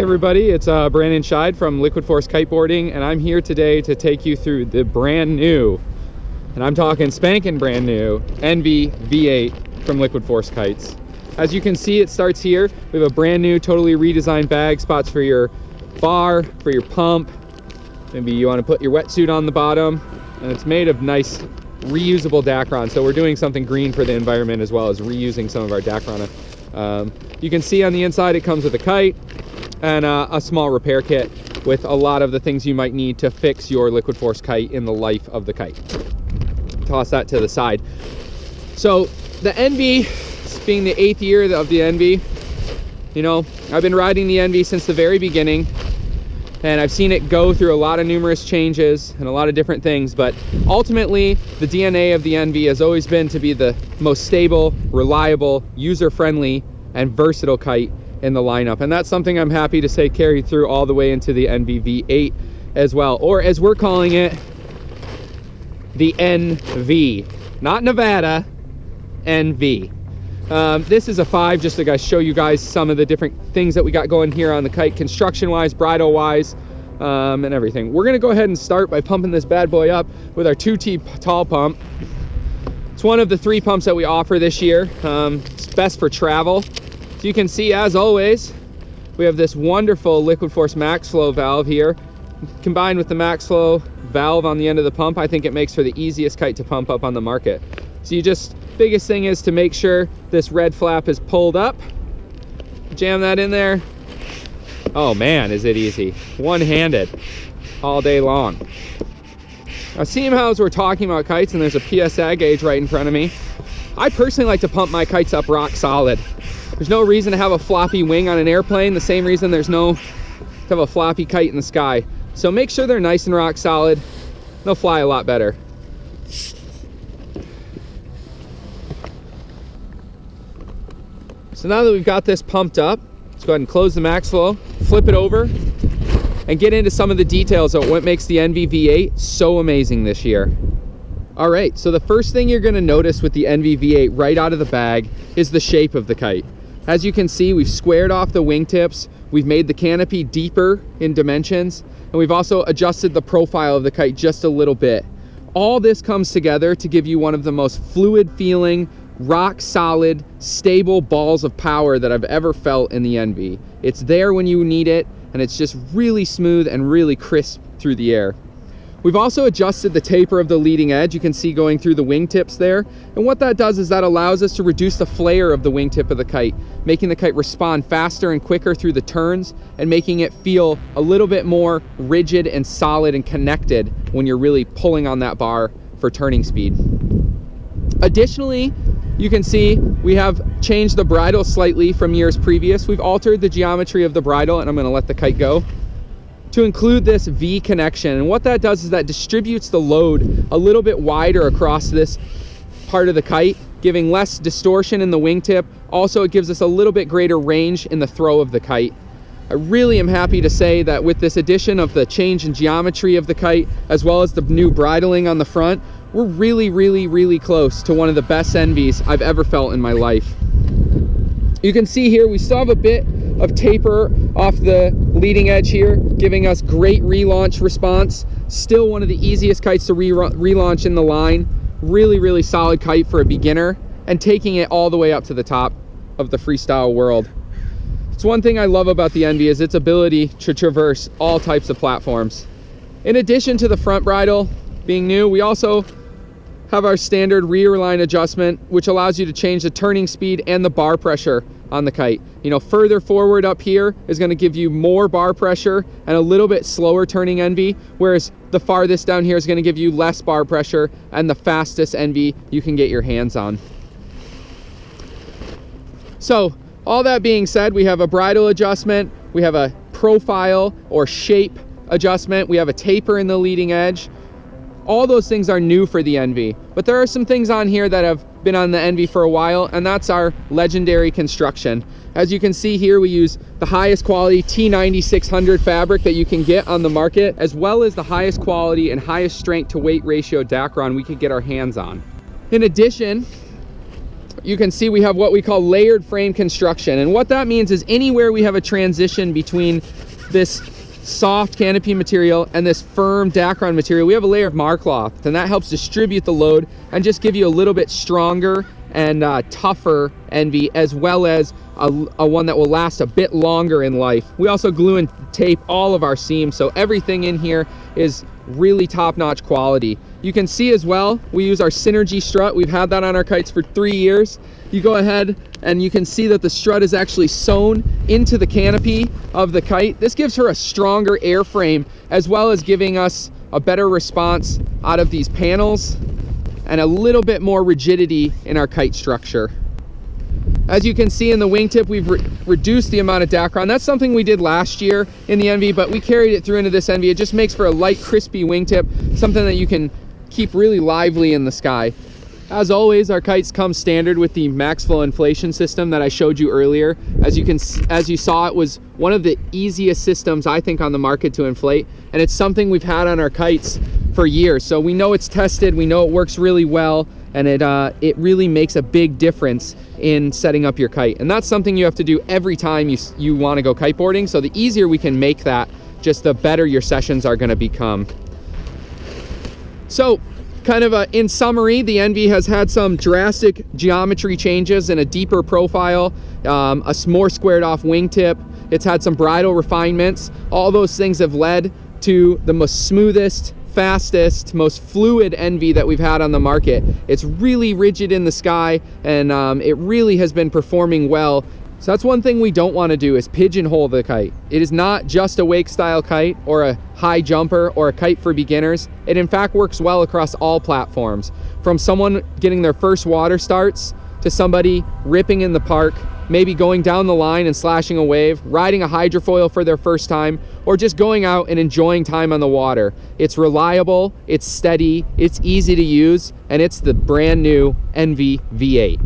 everybody, it's Brandon Scheid from Liquid Force Kiteboarding, and I'm here today to take you through the brand new, and I'm talking spanking brand new, NV V8 from Liquid Force Kites. As you can see, it starts here. We have a brand new, totally redesigned bag, spots for your bar, for your pump. Maybe you want to put your wetsuit on the bottom, and it's made of nice reusable Dacron. So we're doing something green for the environment as well as reusing some of our Dacron. You can see on the inside it comes with a kite and a small repair kit with a lot of the things you might need to fix your Liquid Force kite in the life of the kite. Toss that to the side. So the NV, being the 8th year of the NV, you know, I've been riding the NV since the very beginning, and I've seen it go through a lot of numerous changes and a lot of different things, but ultimately the DNA of the NV has always been to be the most stable, reliable, user-friendly, and versatile kite in the lineup. And that's something I'm happy to say carried through all the way into the NV V8 as well, or as we're calling it, the NV, not Nevada, NV. This is a 5, just to show you guys some of the different things that we got going here on the kite, construction wise, bridle wise, and everything. We're gonna go ahead and start by pumping this bad boy up with our 2T tall pump. It's one of the 3 pumps that we offer this year. It's best for travel. So you can see, as always, we have this wonderful Liquid Force Max Flow valve here. Combined with the Max Flow valve on the end of the pump, I think it makes for the easiest kite to pump up on the market. So you just, biggest thing is to make sure this red flap is pulled up. Jam that in there. Oh man, is it easy. One-handed all day long. Now, seeing how as we're talking about kites and there's a PSI gauge right in front of me, I personally like to pump my kites up rock solid. There's no reason to have a floppy wing on an airplane, the same reason there's no to have a floppy kite in the sky. So make sure they're nice and rock solid. They'll fly a lot better. So now that we've got this pumped up, let's go ahead and close the Max Flow, flip it over, and get into some of the details of what makes the NV V8 so amazing this year. All right, so the first thing you're gonna notice with the NV V8 right out of the bag is the shape of the kite. As you can see, we've squared off the wingtips, we've made the canopy deeper in dimensions, and we've also adjusted the profile of the kite just a little bit. All this comes together to give you one of the most fluid feeling, rock solid, stable balls of power that I've ever felt in the NV. It's there when you need it, and it's just really smooth and really crisp through the air. We've also adjusted the taper of the leading edge. You can see going through the wingtips there. And what that does is that allows us to reduce the flare of the wingtip of the kite, making the kite respond faster and quicker through the turns and making it feel a little bit more rigid and solid and connected when you're really pulling on that bar for turning speed. Additionally, you can see we have changed the bridle slightly from years previous. We've altered the geometry of the bridle, and I'm gonna let the kite go, to include this V connection. And what that does is that distributes the load a little bit wider across this part of the kite, giving less distortion in the wingtip. Also, it gives us a little bit greater range in the throw of the kite. I really am happy to say that with this addition of the change in geometry of the kite, as well as the new bridling on the front, we're really close to one of the best NVs I've ever felt in my life. You can see here we still have a bit of taper off the leading edge here, giving us great relaunch response. Still one of the easiest kites to relaunch in the line. Really solid kite for a beginner, and taking it all the way up to the top of the freestyle world. It's one thing I love about the NV is its ability to traverse all types of platforms. In addition to the front bridle being new, we also have our standard rear line adjustment, which allows you to change the turning speed and the bar pressure on the kite. You know, further forward up here is going to give you more bar pressure and a little bit slower turning NV, whereas the farthest down here is going to give you less bar pressure and the fastest NV you can get your hands on. So all that being said, we have a bridle adjustment, we have a profile or shape adjustment, we have a taper in the leading edge. All those things are new for the NV, but there are some things on here that have been on the NV for a while, and that's our legendary construction. As you can see here, we use the highest quality T9600 fabric that you can get on the market, as well as the highest quality and highest strength to weight ratio Dacron we could get our hands on. In addition, you can see we have what we call layered frame construction. And what that means is anywhere we have a transition between this soft canopy material and this firm Dacron material, we have a layer of Marcloth, and that helps distribute the load and just give you a little bit stronger and tougher NV, as well as a one that will last a bit longer in life. We also glue and tape all of our seams, so everything in here is really top-notch quality. You can see as well, we use our Synergy strut. We've had that on our kites for 3 years. You go ahead and you can see that the strut is actually sewn into the canopy of the kite. This gives her a stronger airframe, as well as giving us a better response out of these panels and a little bit more rigidity in our kite structure. As you can see in the wingtip, we've reduced the amount of Dacron. That's something we did last year in the NV, but we carried it through into this NV. It just makes for a light, crispy wingtip, something that you can keep really lively in the sky. As always, our kites come standard with the max flow inflation system that I showed you earlier. As you saw, it was one of the easiest systems, I think, on the market to inflate, and it's something we've had on our kites for years. So we know it's tested, we know it works really well, and it really makes a big difference in setting up your kite. And that's something you have to do every time you want to go kiteboarding. So the easier we can make that, just the better your sessions are going to become. So kind of in summary, the NV has had some drastic geometry changes and a deeper profile, a more squared off wingtip. It's had some bridle refinements. All those things have led to the most smoothest, fastest, most fluid NV that we've had on the market. It's really rigid in the sky, and it really has been performing well. So that's one thing we don't want to do, is pigeonhole the kite. It is not just a wake style kite or a high jumper or a kite for beginners. It in fact works well across all platforms, from someone getting their first water starts to somebody ripping in the park, maybe going down the line and slashing a wave, riding a hydrofoil for their first time, or just going out and enjoying time on the water. It's reliable, it's steady, it's easy to use, and it's the brand new NV V8.